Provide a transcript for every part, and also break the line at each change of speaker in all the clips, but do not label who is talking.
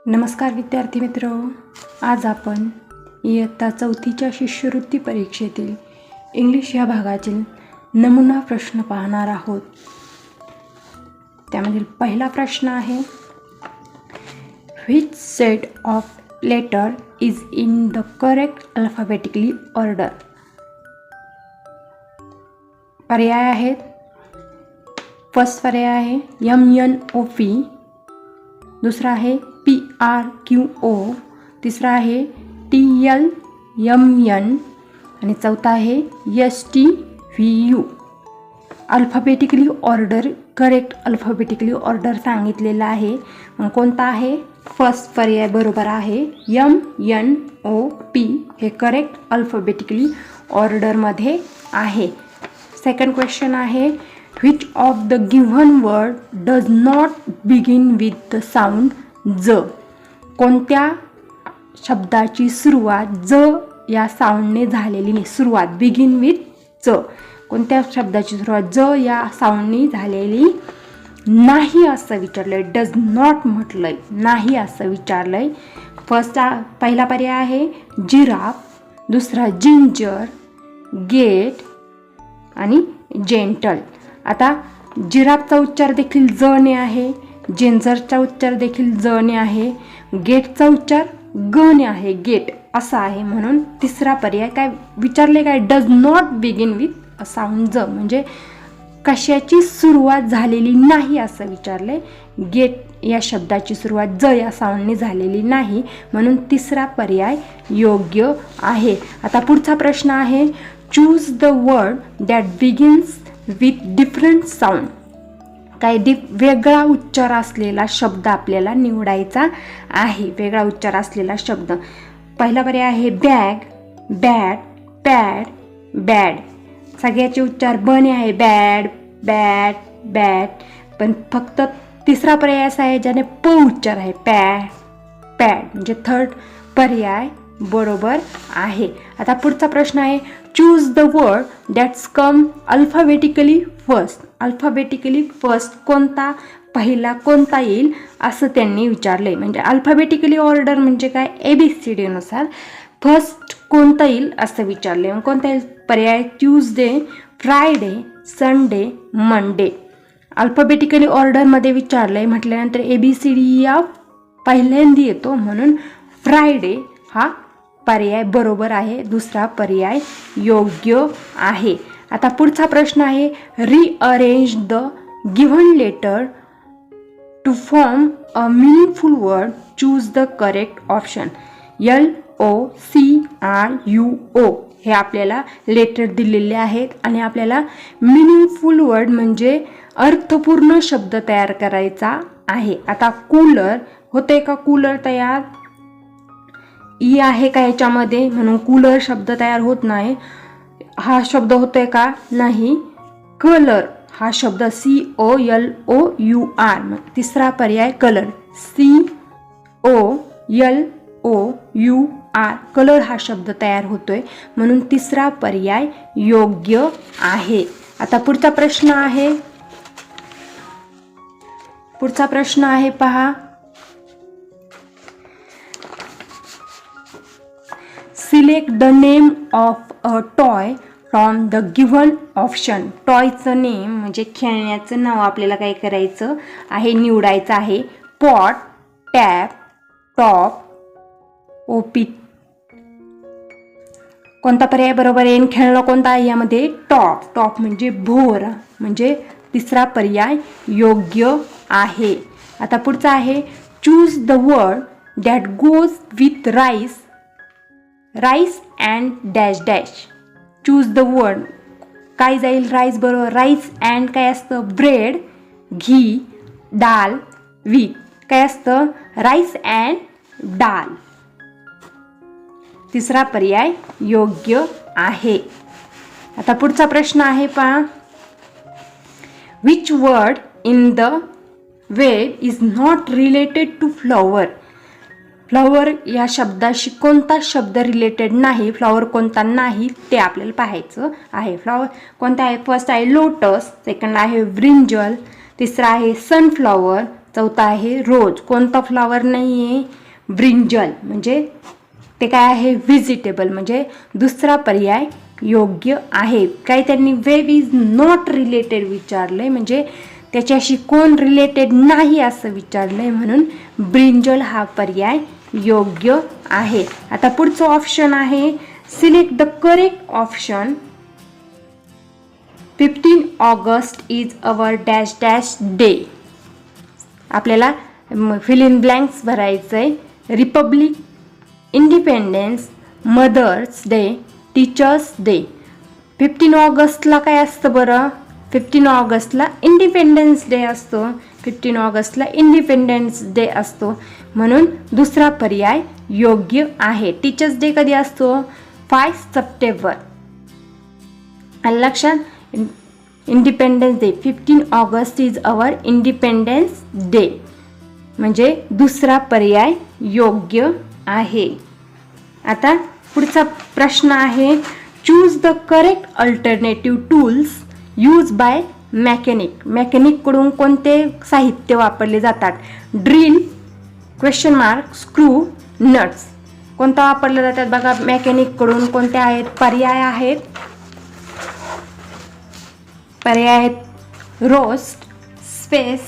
नमस्कार विद्यार्थी मित्र, आज आपण इयत्ता 4च्या शिष्यवृत्ती परीक्षेतील इंग्लिश या भागातील नमुना प्रश्न पाहणार आहोत. त्यामधील पहिला प्रश्न आहे, which set of letter is in the correct alphabetically order. पर्याय आहेत. फर्स्ट पर्याय आहे MNOP, दुसरा आहे PRQO, तिसरा आहे TLMN आणि चौथा आहे STVU. Alphabetically order, correct alphabetically order सांगितलेला आहे. मग कोणता आहे? फर्स्ट पर्याय बरोबर आहे. MNOP हे करेक्ट अल्फाबेटिकली ऑर्डरमध्ये आहे. सेकंड क्वेश्चन आहे, which of the given word does not begin with the sound ज. कोणत्या शब्दाची सुरुवात ज या साऊंडने झालेली नाही. सुरुवात बिगिन विथ ज. कोणत्या शब्दाची सुरुवात ज या साऊंडने झालेली नाही असं विचारलंय. डज नॉट म्हटलंय, नाही असं विचारलंय. पहिला पर्याय आहे जिराफ, दुसरा जिंजर, गेट आणि जेंटल. आता जिराफचा उच्चार देखील ज ने आहे, जिंजरचा उच्चार देखील ज ने आहे, गेटचा उच्चार ग ने आहे, गेट असा आहे. म्हणून तिसरा पर्याय काय विचारले, काय does not begin with a sound ज, म्हणजे कशाची सुरुवात झालेली नाही असं विचारले. गेट या शब्दाची सुरुवात ज या साऊंडने झालेली नाही, म्हणून तिसरा पर्याय योग्य आहे. आता पुढचा प्रश्न आहे, choose the word that begins with different sound. काय वेगळा उच्चार असलेला शब्द आपल्याला निवडायचा आहे. वेगळा उच्चार असलेला शब्द. पहिला पर्याय आहे बॅग, बॅट, पॅड, बॅड. सगळ्याचे उच्चार ब ने आहे. Bad, bat, bat. पण फक्त तिसरा पर्याय असा आहे ज्याने प उच्चार आहे. Pad, pad. म्हणजे थर्ड पर्याय बरोबर आहे. आता पुढचा प्रश्न आहे, choose the word that's come alphabetically first. Alphabetically first कोणता पहिला कोणता येईल असं त्यांनी विचारले. म्हणजे अल्फाबेटिकली ऑर्डर म्हणजे काय, ABCD नुसार फर्स्ट कोणता येईल असं विचारले. मग कोणता येईल पर्याय? Tuesday, Friday, Sunday, Monday. Alphabetically ऑर्डरमध्ये विचारलंय म्हटल्यानंतर ABCD या पहिल्यांदा येतो, म्हणून फ्रायडे हा पर्याय बरोबर आहे. दुसरा पर्याय योग्य आहे. आता पुढचा प्रश्न आहे, rearrange the given letter to form a meaningful word. Choose the correct option. LOCRUO हे आपल्याला लेटर दिलेले आहेत आणि आपल्याला मीनिंगफुल वर्ड म्हणजे अर्थपूर्ण शब्द तयार करायचा आहे. आता कूलर होते का कूलर तयार? ई आहे का ह्याच्यामध्ये, म्हणून कूलर शब्द तयार होत नाही. हा शब्द होतोय का? नाही. कलर हा शब्द COLOUR. तिसरा पर्याय कलर, COLOUR. कलर हा शब्द तयार होतोय, म्हणून तिसरा पर्याय योग्य आहे. आता पुढचा प्रश्न आहे पहा, select the name of a toy from the given option. टॉयचं नेम म्हणजे खेळण्याचं नाव आपल्याला काय करायचं आहे, निवडायचं आहे. Pot, tap, top, OP. कोणता पर्याय बरोबर आहे? खेळणं कोणता आहे यामध्ये? टॉप. टॉप म्हणजे भोर, म्हणजे तिसरा पर्याय योग्य आहे. आता पुढचा आहे, choose the word that goes with rice, rice and dash dash. Choose the word काय जाईल राईस बरोबर? राईस अँड काय असतं? ब्रेड, घी, डाल, वीट. काय असतं? राईस अँड डाल. तिसरा पर्याय योग्य आहे. आता पुढचा प्रश्न आहे पहा, which word in the wed is not related to flower. Flower या शब्दाशी कोणता शब्द रिलेटेड नाही, फ्लॉवर कोणता नाही ते आपल्याला पाहायचं आहे. फ्लॉवर कोणता आहे? फर्स्ट आहे लोटस, सेकंड आहे ब्रिंजल, तिसरा आहे सनफ्लॉवर, चौथा आहे रोज. कोणता फ्लावर नाही आहे? ब्रिंजल, म्हणजे ते काय आहे? व्हेजिटेबल, म्हणजे दुसरा पर्याय योग्य आहे. काय त्यांनी वेब इज नॉट रिलेटेड विचारलंय, म्हणजे त्याच्याशी कोण रिलेटेड नाही असं विचारलंय, म्हणून ब्रिंजल हा पर्याय योग्य आहे. आता पुढचं ऑप्शन आहे select the correct option. 15 August is our dash dash day. आपल्याला फिल इन ब्लँक्स भरायचं आहे. Republic, independence, mother's day, teacher's day. 15 ऑगस्टला काय असतं बरं? 15 ऑगस्टला इंडिपेंडन्स डे असतो. 15 ऑगस्टला इंडिपेंडन्स डे असतो, म्हणून दुसरा पर्याय योग्य आहे. टीचर्स डे कधी असतो? 5 सप्टेंबर. लक्षात, independence day, 15 August is our independence day, म्हणजे दुसरा पर्याय योग्य आहे. आता पुढचा प्रश्न आहे choose the correct alternative tools use by mechanic. मेकॅनिककडून कोणते साहित्य वापरले जातात? Drill, question mark, screw, nuts. कोणता वापरले जातात बघा मेकॅनिककडून? कोणते आहेत? पर्याय आहेत रोस्ट, स्पेस,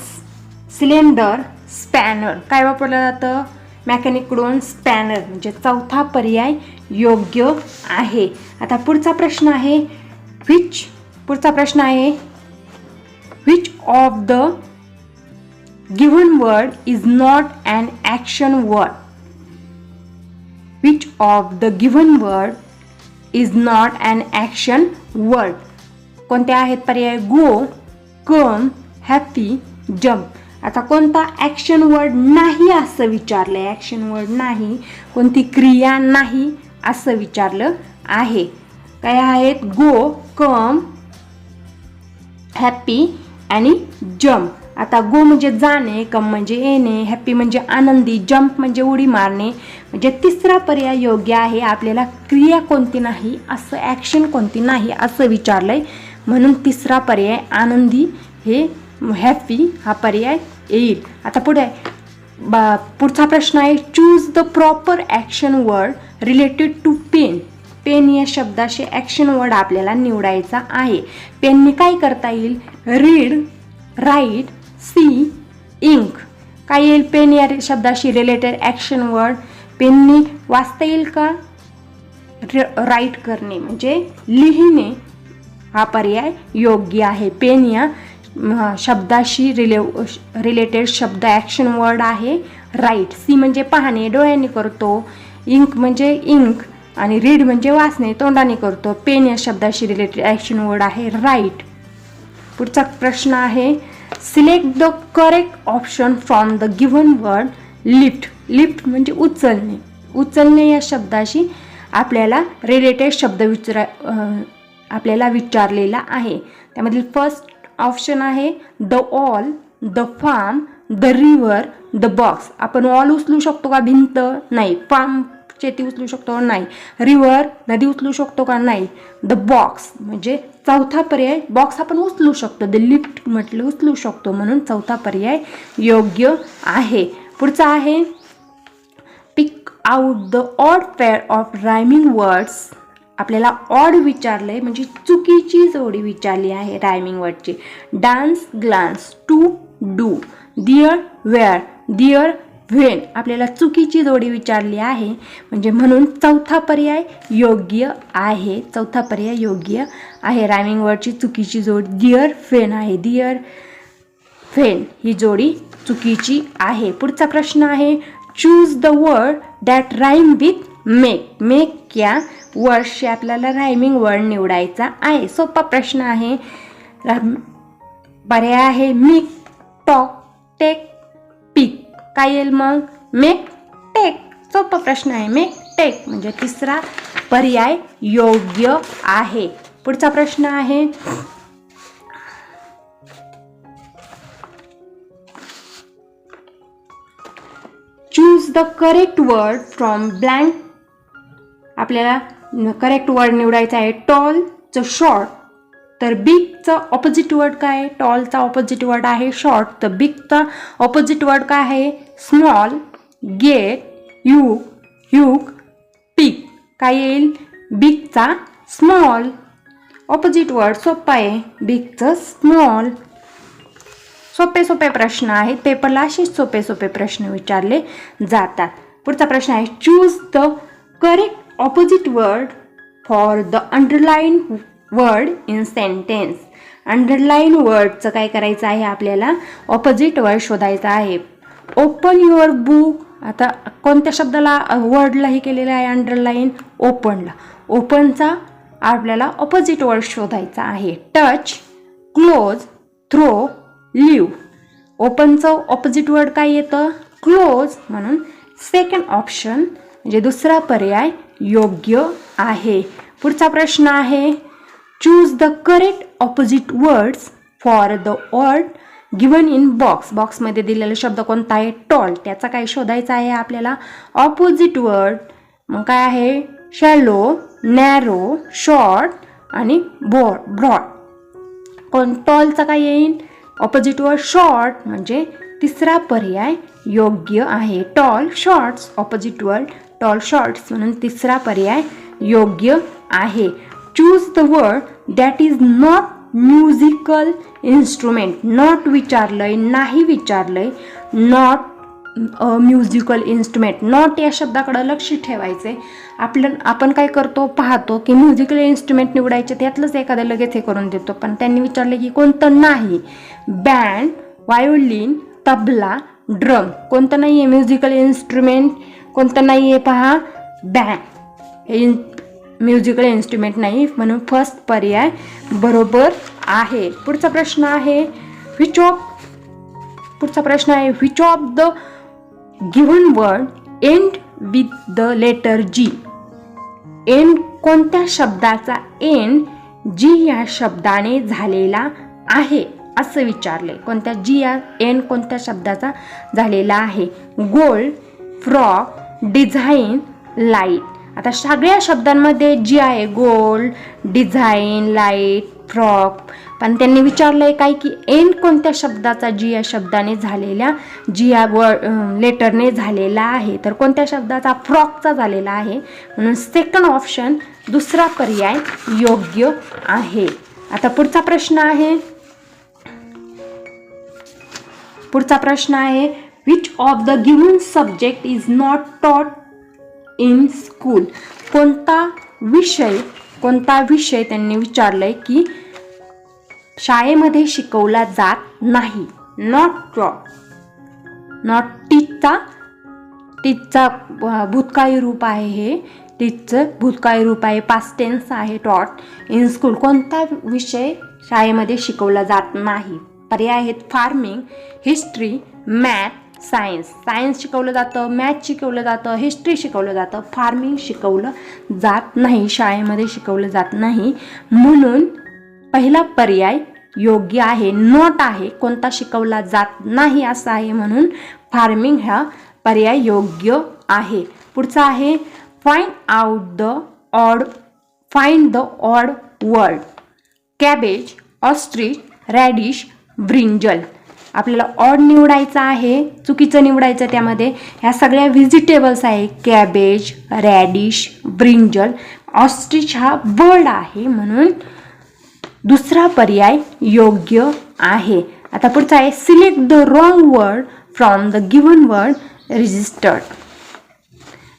सिलेंडर, स्पॅनर. काय वापरलं जातं मेकॅनिककडून? स्पॅनर, म्हणजे चौथा पर्याय योग्य आहे. आता पुढचा प्रश्न आहे which of the given word is not an action word? Which of the given word is not an action word? कोणते आहेत पर्याय? गो, कम, हॅपी, जम्प. आता कोणता ॲक्शन वर्ड नाही असं विचारलंय? ॲक्शन वर्ड नाही, कोणती क्रिया नाही असं विचारलं आहे. काय आहेत? गो, कम, हॅपी आणि जम्प. आता गो म्हणजे जाणे, कम म्हणजे येणे, हॅपी म्हणजे आनंदी, जम्प म्हणजे उडी मारणे, म्हणजे तिसरा पर्याय योग्य आहे. आपल्याला क्रिया कोणती नाही असं, ॲक्शन कोणती नाही असं विचारलंय, म्हणून तिसरा पर्याय आनंदी हे हॅपी हा पर्याय येईल. आता पुढचा प्रश्न आहे choose the proper action word related to pen. Pen या शब्दाशी ॲक्शन वर्ड आपल्याला निवडायचा आहे. पेनने काय करता येईल? Read, write, see, ink. काय येईल पेन या शब्दाशी रिलेटेड ॲक्शन वर्ड? पेनने वाचता येईल का? राईट करणे म्हणजे लिहिणे हा पर्याय योग्य आहे. पेन या शब्दाशी रिलेटेड शब्द ॲक्शन वर्ड आहे राईट. सी म्हणजे पाहणे, डोळ्यांनी करतो. इंक म्हणजे इंक आणि रीड म्हणजे वाचणे, तोंडाने करतो. पेन या शब्दाशी रिलेटेड ॲक्शन वर्ड आहे राईट. पुढचा प्रश्न आहे select the correct option from the given word. Lift. Lift म्हणजे उचलणे. उचलणे या शब्दाशी आपल्याला रिलेटेड शब्द आपल्याला विचारलेला आहे. त्यामधील फर्स्ट ऑप्शन आहे the all, the farm, the river, the box. आपण ऑल उचलू शकतो का? भिंत नाही. फार्म शेती उचलू शकतो? नाही. रिव्हर नदी उचलू शकतो का? नाही. द बॉक्स म्हणजे चौथा पर्याय बॉक्स आपण उचलू शकतो. द लिफ्ट म्हटलं उचलू शकतो, म्हणून चौथा पर्याय योग्य आहे. पुढचा आहे pick out the odd pair of rhyming words. आपल्याला ऑड विचारलंय म्हणजे चुकीची जोडी विचारली आहे रायमिंग वर्डची. Dance, glance, to, do, dear, wear, dear, when. आपल्याला चुकीची जोडी विचारली आहे, म्हणजे म्हणून चौथा पर्याय योग्य आहे. चौथा पर्याय योग्य आहे. रायमिंग वर्डची चुकीची जोडी डिअर, व्हेन आहे. डिअर, व्हेन ही जोडी चुकीची आहे. पुढचा प्रश्न आहे choose the word that rhyme with make. Make या वर्डशी आपल्याला रायमिंग वर्ड निवडायचा आहे. सोपा प्रश्न आहे. पर्याय आहे मेक, टॉक, टेक, पिक. काय येईल मग? Make, take. सोपा प्रश्न आहे. मेक, टेक म्हणजे तिसरा पर्याय योग्य आहे. पुढचा प्रश्न आहे choose the correct word from blank. आपल्याला करेक्ट वर्ड निवडायचा आहे. टॉल च शॉर्ट, तर बिगचं ऑपोजिट वर्ड काय आहे? टॉलचा ऑपोजिट वर्ड आहे शॉर्ट. तर बिगचा ऑपोजिट वर्ड काय आहे? Small. Get, huge, huge, pig. काय येईल? बिगचा स्मॉल. ऑपोजिट वर्ड सोपं आहे. बिगचं स्मॉल. सोपे सोपे प्रश्न आहेत. पेपरला असेच सोपे सोपे प्रश्न विचारले जातात. पुढचा प्रश्न आहे choose the correct opposite word for the underline word in sentence. Underline वर्डचं काय करायचं आहे? आपल्याला ऑपोजिट वर्ड शोधायचा आहे. Open your book. आता कोणत्या शब्दाला वर्डला हे केलेलं आहे अंडरलाईन? ओपनला. ओपनचा आपल्याला ऑपोजिट वर्ड शोधायचा आहे. Touch, close, throw, live. ओपनचं ऑपोजिट वर्ड काय येतं? क्लोज. म्हणून सेकंड ऑप्शन म्हणजे दुसरा पर्याय योग्य आहे. पुढचा प्रश्न आहे choose the correct opposite words for the word given in box. बॉक्समध्ये दिलेला शब्द कोणता आहे? टॉल. त्याचा काय शोधायचा आहे आपल्याला? Opposite word. मग काय आहे? शॅलो, नॅरो, शॉर्ट आणि ब्रॉड. पण टॉलचा काय येईल? Opposite word short. म्हणजे तिसरा पर्याय योग्य आहे. Tall, shorts. Opposite word tall, shorts. म्हणून तिसरा पर्याय योग्य आहे. Choose the word that is not musical instrument. Not विचारलंय, नाही विचारलंय. Not musical instrument. नॉट या शब्दाकडे लक्ष ठेवायचे. आपण काय करतो? पाहतो की म्युझिकल इन्स्ट्रुमेंट निवडायचे, त्यातलंच एखादं लगेच हे करून देतो. पण त्यांनी विचारले की कोणतं नाही? Band, violin, tabla, drum. कोणतं नाही आहे म्युझिकल इन्स्ट्रुमेंट? कोणतं नाही आहे पहा? बँड हे म्युझिकल इन्स्ट्रुमेंट नाही. म्हणून फर्स्ट पर्याय बरोबर आहे. पुढचा प्रश्न आहे which of the given word end with the letter G. End कोणत्या शब्दाचा एंड जी या शब्दाने झालेला आहे असं विचारले. कोणत्या जी या एंड कोणत्या शब्दाचा झालेला आहे? Gold, frock, design, light. आता सगळ्या शब्दांमध्ये जी आहे गोल्ड, डिझाईन, लाईट, फ्रॉक. पण त्यांनी विचारलंय काय की एंड कोणत्या शब्दाचा जी या शब्दाने झालेल्या जी या लेटरने झालेला आहे. तर कोणत्या शब्दाचा? फ्रॉकचा झालेला आहे. म्हणून सेकंड ऑप्शन दुसरा पर्याय योग्य आहे. आता पुढचा प्रश्न आहे which of the given subject is not taught in school. कोणता विषय त्यांनी विचारलंय की शाळेमध्ये शिकवला जात नाही. नॉट टॉट. नॉट टीचचा भूतकाळी रूप आहे. हे टीचचं भूतकाळी रूप आहे. पास्ट टेन्स आहे टॉट. इन स्कूल कोणता विषय शाळेमध्ये शिकवला जात नाही? पर्याय आहेत farming, history, math, science. Science शिकवलं जातं, मॅथ शिकवलं जातं, हिस्ट्री शिकवलं जातं. फार्मिंग शिकवलं जात नाही, शाळेमध्ये शिकवलं जात नाही. म्हणून पहिला पर्याय योग्य आहे. नॉट आहे, कोणता शिकवला जात नाही असं आहे. म्हणून फार्मिंग हा पर्याय योग्य आहे. पुढचा आहे find the odd word. Cabbage, ostrich, radish, brinjal. आपल्याला ऑड निवडायचं आहे, चुकीचं निवडायचं. त्यामध्ये ह्या सगळ्या व्हेजिटेबल्स आहे. Cabbage, radish, brinjal. ऑस्ट्रिच हा बर्ड आहे. म्हणून दुसरा पर्याय योग्य आहे. आता पुढचा आहे select the wrong word from the given word registered.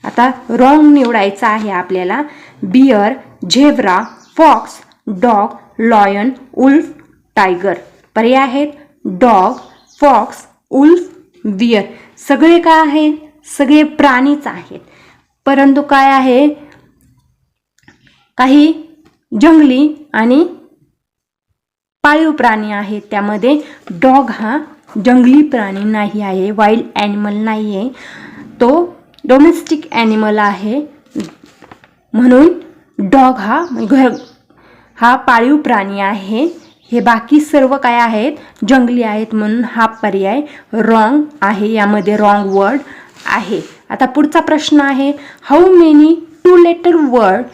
आता रॉंग निवडायचं आहे आपल्याला. Bear, zebra, fox, dog, lion, wolf, tiger. पर्याय आहेत डॉग, फॉक्स, उल्फ, बियर. सगळे काय आहेत? सगळे प्राणीच आहेत. परंतु काय आहे? काही जंगली आणि पाळीव प्राणी आहेत. त्यामध्ये डॉग हा जंगली प्राणी नाही आहे, वाईल्ड ॲनिमल नाही आहे. तो डोमेस्टिक ॲनिमल आहे. म्हणून डॉग हा पाळीव प्राणी आहे. हे बाकी सर्व काय आहेत? जंगली आहेत. म्हणून हा पर्याय रॉंग आहे. यामध्ये रॉंग वर्ड आहे. आता पुढचा प्रश्न आहे how many two letter words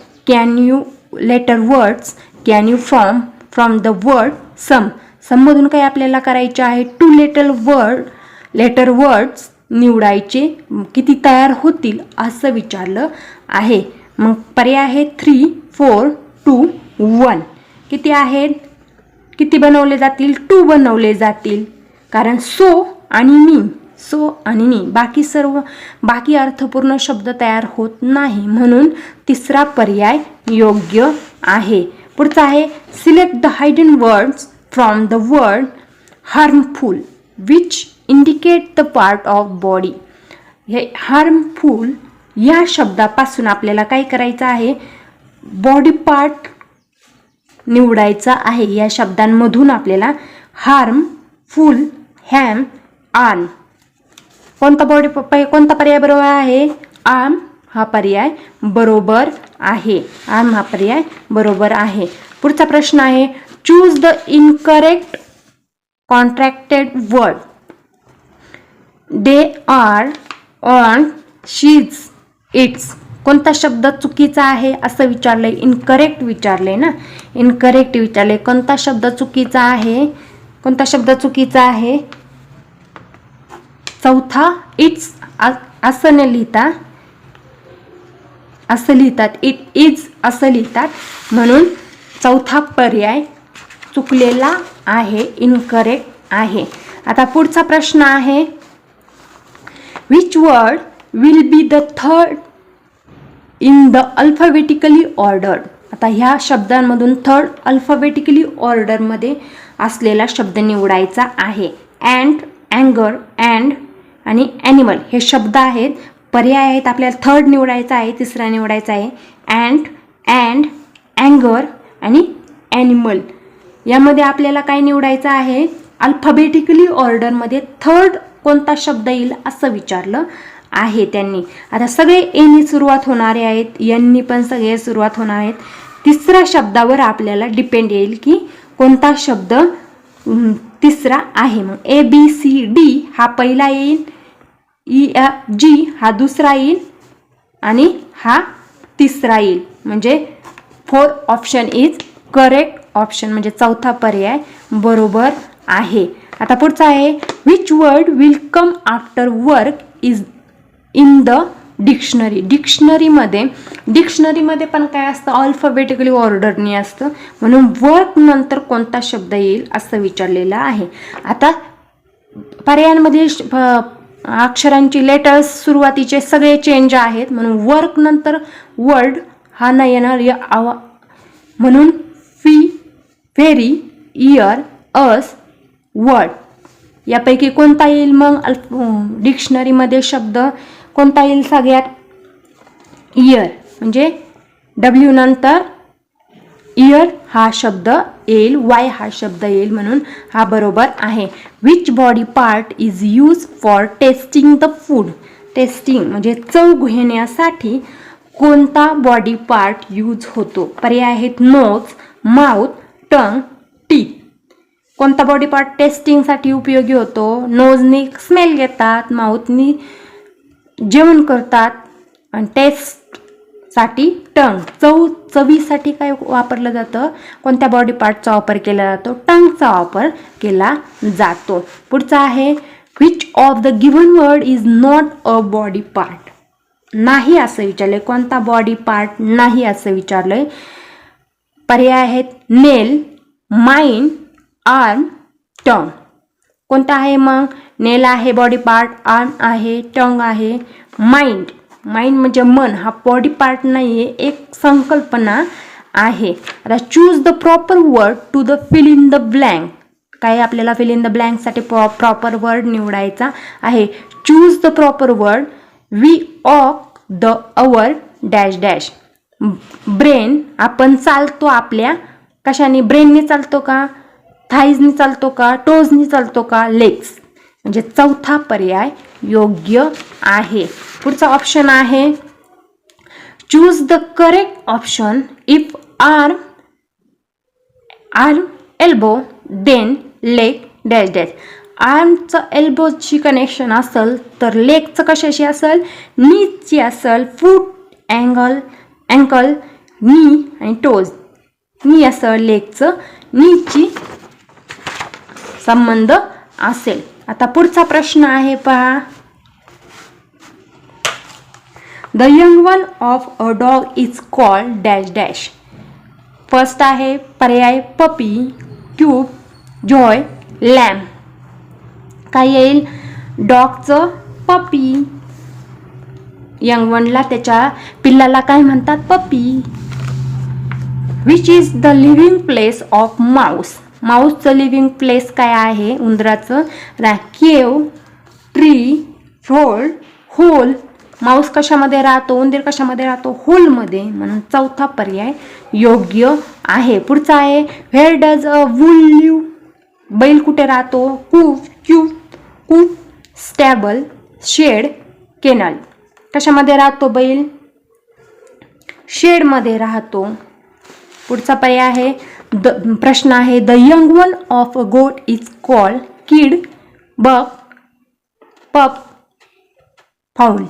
can you form from the word sum. सममधून काय आपल्याला करायचे आहे, 2 लेटर वर्ड्स निवडायचे. किती तयार होतील असं विचारलं आहे. मग पर्याय आहे 3, 4, 2, 1. किती आहेत, किती बनवले जातील, 2 बनवले जातील. कारण सो आणि नी बाकी अर्थपूर्ण शब्द तयार होत नाही, म्हणून तिसरा पर्याय योग्य आहे. पुढचा आहे select the hidden words from the word harmful which indicate the part of body. हे हार्मफुल या शब्दापासून आपल्याला काय करायचं आहे, बॉडी पार्ट निवडायचा आहे. या शब्दांमधून आपल्याला हार्मफुल, हॅम, आर्म, कोणता पर्याय बरोबर आहे, आर्म हा पर्याय बरोबर आहे. आर्म हा पर्याय बरोबर आहे. पुढचा प्रश्न आहे choose the incorrect contracted word. They are, on, शीज, इट्स. कोणता शब्द चुकीचा आहे असं विचारलंय, इनकरेक्ट विचारले ना, इनकरेक्ट विचारले. कोणता शब्द चुकीचा आहे, कोणता शब्द चुकीचा आहे, चौथा इट्स असं न लिहिता असं लिहितात, इट इज असं लिहितात, म्हणून चौथा पर्याय चुकलेला आहे, इनकरेक्ट आहे. आता पुढचा प्रश्न आहे which word will be the third in the alphabetically order. आता ह्या शब्दांमधून थर्ड अल्फाबेटिकली ऑर्डरमध्ये असलेला शब्द निवडायचा आहे. अँड, अँगर, अँड आणि ॲनिमल हे शब्द आहेत. पर्याय आहेत, आपल्याला थर्ड निवडायचा आहे, तिसरा निवडायचा आहे. अँड, अँगर आणि ॲनिमल यामध्ये आपल्याला काय निवडायचं आहे, अल्फाबेटिकली ऑर्डरमध्ये थर्ड कोणता शब्द येईल असं विचारलं आहे त्यांनी. आता सगळे एनी सुरुवात होणारे आहेत, यांनी पण सगळे सुरुवात होणार आहेत. तिसऱ्या शब्दावर आपल्याला डिपेंड येईल की कोणता शब्द तिसरा आहे. मग ABCD हा पहिला येईल, EFG हा दुसरा येईल आणि हा तिसरा येईल. म्हणजे 4 ऑप्शन इज करेक्ट ऑप्शन, म्हणजे चौथा पर्याय बरोबर आहे. आता पुढचा आहे which word will come after work is in the dictionary. डिक्शनरीमध्ये पण काय असतं, अल्फाबेटिकली ऑर्डरनी असतं, म्हणून वर्क नंतर कोणता शब्द येईल असं विचारलेलं आहे. आता पर्यायांमध्ये अक्षरांची लेटर्स सुरुवातीचे सगळे चेंज आहेत, म्हणून वर्क नंतर वर्ड हा नाही येणार, म्हणून फी, व्हेरी, इयर, अस, वर्ड यापैकी कोणता येईल. मग डिक्शनरीमध्ये शब्द कोणता येईल सगळ्यात, इयर, म्हणजे W नंतर इयर हा शब्द येईल, Y हा शब्द येईल, म्हणून हा बरोबर आहे. Which body part is use for testing the food. Testing म्हणजे चव घेण्यासाठी कोणता बॉडी पार्ट यूज होतो. पर्याय आहेत नोज, माउथ, टंग, टीथ. कोणता बॉडी पार्ट टेस्टिंगसाठी उपयोगी होतो, नोजनी स्मेल घेतात, माउथनी जेवण करतात आणि टेस्टसाठी टंग, चवीसाठी काय वापरलं जातं, कोणत्या बॉडी पार्टचा वापर केला जातो, टंगचा वापर केला जातो. पुढचा आहे which of the given word is not a body part. नाही असं विचारलंय, कोणता बॉडी पार्ट नाही असं विचारलंय. पर्याय आहेत नेल, माइंड, आर्म, टंग. कोणता आहे मग, नेल आहे बॉडी पार्ट, आर्म आहे, टंग आहे, माइंड म्हणजे मन हा बॉडी पार्ट नाही आहे, एक संकल्पना आहे. आता choose the proper word to the fill in the blank. काय आपल्याला फिल इन द ब्लँकसाठी प्रॉपर वर्ड निवडायचा आहे. Choose the proper word, we walk the our dash dash. Brain आपण चालतो आपल्या कशाने, ब्रेनने चालतो का, थाईजनी चालतो का, टोजनी चालतो का, लेग्स, म्हणजे चौथा पर्याय योग्य आहे. पुढचा ऑप्शन आहे choose the correct option if arm, elbow, then leg dash dash. आर्मचं एल्बोची कनेक्शन असेल तर लेगचं कशाशी असेल, नीची असेल, फूट, अँकल, नी आणि टोज नी असं लेखचं नीची संबंध असेल. आता पुढचा प्रश्न आहे पहा. The young one of a dog is called dash dash. First आहे पर्याय पपी, क्यूब, जॉय, लॅम. काय येईल? डॉगचं पपी. यंग वनला त्याच्या पिल्लाला काय म्हणतात? Puppy. Which is the living place of mouse. माऊसचं लिव्हिंग प्लेस काय आहे? उंदराचं केव, ट्री, होल, होल. माऊस कशामध्ये राहतो? उंदीर कशामध्ये राहतो? होलमध्ये. म्हणून चौथा पर्याय योग्य आहे. पुढचा आहे where does a wool live. बैल कुठे राहतो? Coop, cube, coop, stable, shed, kennel. कशामध्ये राहतो बैल? शेडमध्ये राहतो. पुढचा पर्याय आहे प्रश्न आहे the young one of a गोट इज कॉल्ड किड, बक, पप, फाऊल.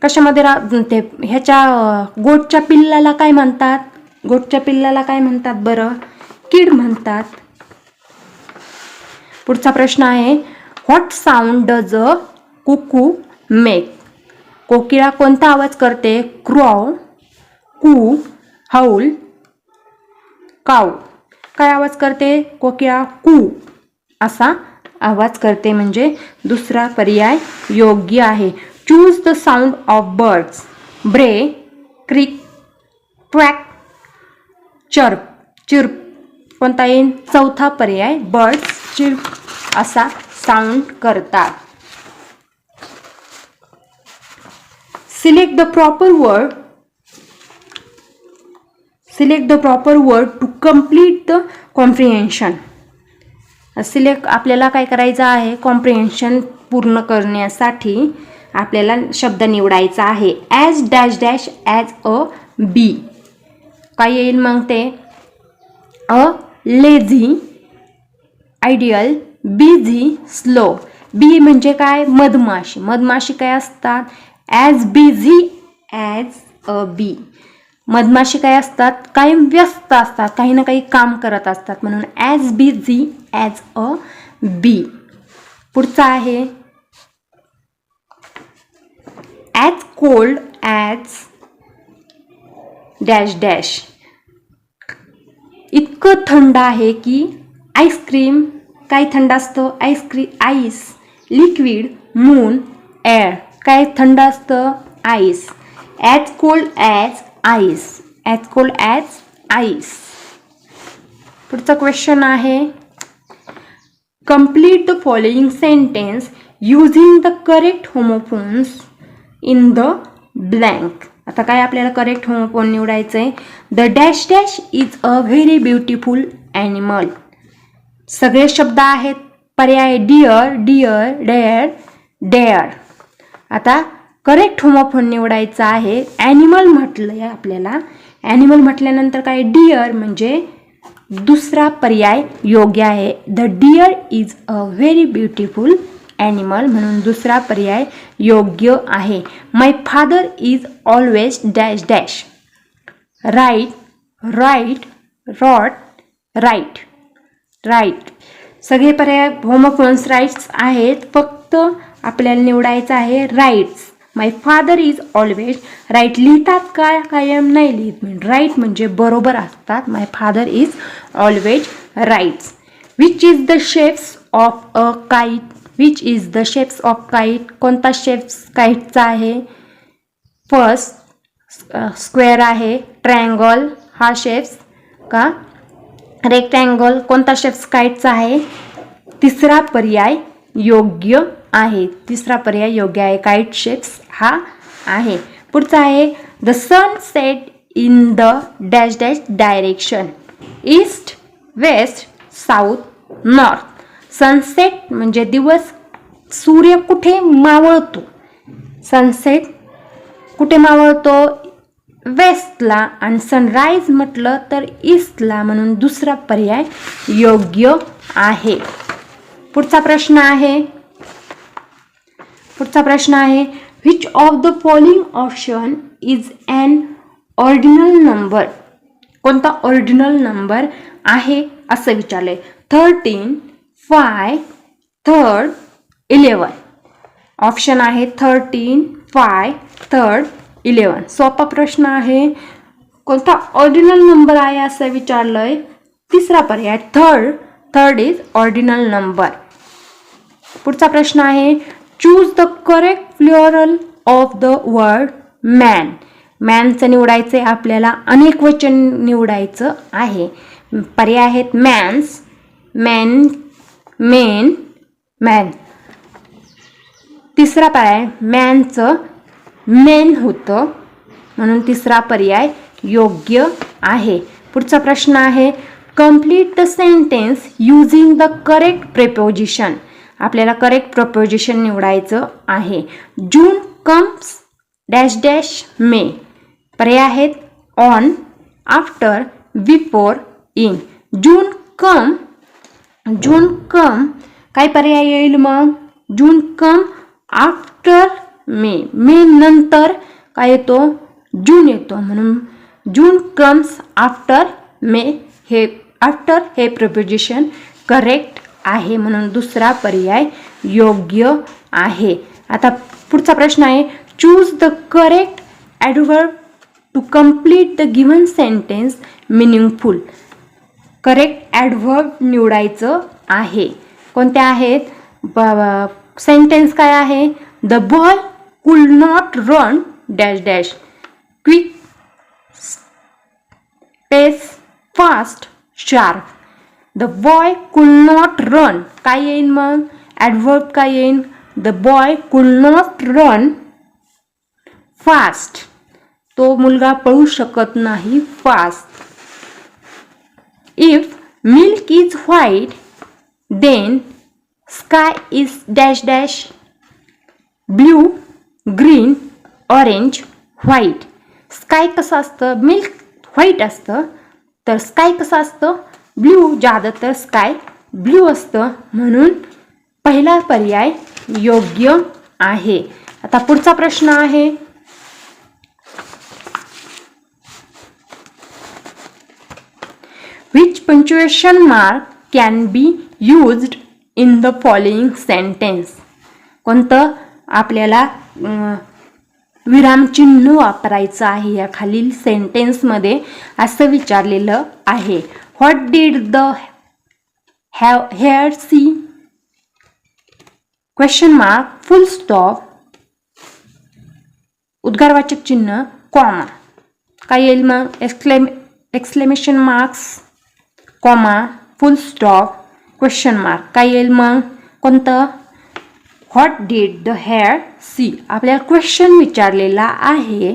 कशामध्ये ते ह्याच्या गोटच्या पिल्लाला काय म्हणतात? गोटच्या पिल्लाला काय म्हणतात बरं? किड म्हणतात. पुढचा प्रश्न आहे व्हॉट साऊंड डज अ कुकू मेक. कोकिळा कोणता आवाज करते? क्रॉव, कू, हाऊल, काऊ. काय आवाज करते कोकिळा? कू असा आवाज करते. म्हणजे दुसरा पर्याय योग्य आहे. Choose the sound of birds. ब्रे, क्रिक, क्वॅक, चर्प, चिर्प. कोणता येईल? चौथा पर्याय बर्ड्स चिर्प असा साऊंड करतात. Select the proper word. Select the proper word to complete the comprehension. Select आपल्याला काय करायचं आहे? कॉम्प्रिहेन्शन पूर्ण करण्यासाठी आपल्याला शब्द निवडायचा आहे. As dash dash as a bee. काय येईल मग ते? A lazy, ideal, busy, slow. Bee म्हणजे काय? मधमाशी. मधमाशी काय असतात? As busy as a bee. मधमाशी काय असतात? कायम व्यस्त असतात, काही ना काही काम करत असतात. म्हणून as busy as a bee. पुढचा आहे as cold as dash dash. इतकं थंड आहे की आईस्क्रीम. काय थंड असतं? Ice cream, ice, liquid, moon, air. काय थंड असतं? Ice. As cold as ice. As cold as ice. पुढचा क्वेश्चन आहे complete the following sentence using the correct homophones in the blank. आता काय आपल्याला करेक्ट होमोफोन निवडायचं आहे? The dash dash is a very beautiful animal. सगळे शब्द आहेत. पर्याय डिअर, डिअर, डेअर, डेअर. आता करेक्ट होमोफोन निवडायचा आहे. ॲनिमल म्हटलंय आपल्याला. ॲनिमल म्हटल्यानंतर काय? डिअर म्हणजे दुसरा पर्याय योग्य आहे. The deer is a very beautiful animal म्हणून दुसरा पर्याय योग्य आहे. My father is always dash dash. Right, write, wrote, write, right. सगळे पर्याय होमोफोन्स राईट्स आहेत. फक्त आपल्याला निवडायचं आहे rights. My father is always right. लिहितात काय? कायम नाही लिहित. राईट म्हणजे बरोबर असतात. My father is always rights. Which is the shapes of a kite. Which is the shapes of kite. कोणता शेप्स काईटचा आहे? फर्स्ट स्क्वेअर आहे. ट्रायंगल हा शेप्स का? रेक्टँगल. कोणता शेप्स काईटचा आहे? तिसरा पर्याय योग्य आहे. तिसरा पर्याय योग्य आहे. काईट शेप्स हा आहे. पुढचा आहे the sun set in the dash dash direction. East, west, south, north. Sunset म्हणजे दिवस, सूर्य कुठे मावळतो? सनसेट कुठे मावळतो? वेस्टला. आणि सनराईज म्हटलं तर ईस्टला. म्हणून दुसरा पर्याय योग्य आहे. पुढचा प्रश्न आहे which of the following option is an ordinal number. कोणता ऑर्डिनल नंबर आहे असं विचारले. 13, 5, 3, 11. ऑप्शन आहे 13, 5, 3, 11. सोपा प्रश्न आहे. कोणता ऑर्डिनल नंबर आहे असं विचारलंय. तिसरा पर्याय थर्ड इज ऑर्डिनल नंबर. पुढचा प्रश्न आहे choose the correct plural of the word man. मॅनचं निवडायचं आहे आपल्याला, अनेक वचन निवडायचं आहे. पर्याय आहेत मॅन्स, मेन, मेन, मॅन. तिसरा पर्याय मॅनचं मेन होतं म्हणून तिसरा पर्याय योग्य आहे. पुढचा प्रश्न आहे complete the sentence using the correct preposition. आपल्याला करेक्ट प्रिपोजिशन निवडायचं आहे. जून कम्स डॅश डॅश मे. पर्याय आहेत ऑन, आफ्टर, बिफोर, इन. जून कम काय पर्याय येईल मग? जून कम आफ्टर मे. मे नंतर काय येतो? जून येतो म्हणून जून कम्स आफ्टर मे. हे प्रिपोजिशन करेक्ट आहे म्हणून दुसरा पर्याय योग्य आहे. आता पुढचा प्रश्न आहे choose the correct adverb to complete the given sentence meaningful. Correct adverb निवडायचं आहे. कोणते आहेत? सेंटेन्स काय आहे? The boy could not run dash dash quick, pace, fast, sharp. The boy could not run काय येईल मग? ॲडव्हर्ब काय येईल? The boy could not run fast. तो मुलगा पळू शकत नाही fast. If milk is white then sky is dash dash blue, green, orange, white. Sky कसं असतं? मिल्क व्हाईट असतं तर स्काय कसं असतं? ब्ल्यू. ज्यादातर स्काय ब्ल्यू असतं म्हणून पहिला पर्याय योग्य आहे. आता पुढचा प्रश्न आहे which punctuation mark can be used in the following sentence. कोणतं आपल्याला विरामचिन्ह वापरायचं आहे या खालील सेंटेन्समध्ये असं विचारलेलं आहे. What did the hare see? Question mark, full stop, उद्गारवाचक चिन्ह, कॉमा. काय येईल मग? Exclamation marks, comma, full stop, question mark. काय येईल मग? कोणतं? What did the hare see. आपल्याला क्वेश्चन विचारलेला आहे.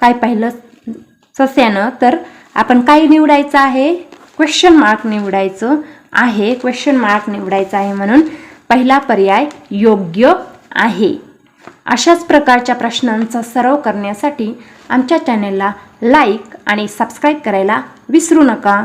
काय पाहिलं सस्यानं तर आपण काय निवडायचं आहे? क्वेश्चन मार्क निवडायचं आहे. क्वेश्चन मार्क निवडायचं आहे म्हणून पहिला पर्याय योग्य आहे. अशाच प्रकारच्या प्रश्नांचा सराव करण्यासाठी आमच्या चॅनेलला लाईक आणि सबस्क्राईब करायला विसरू नका.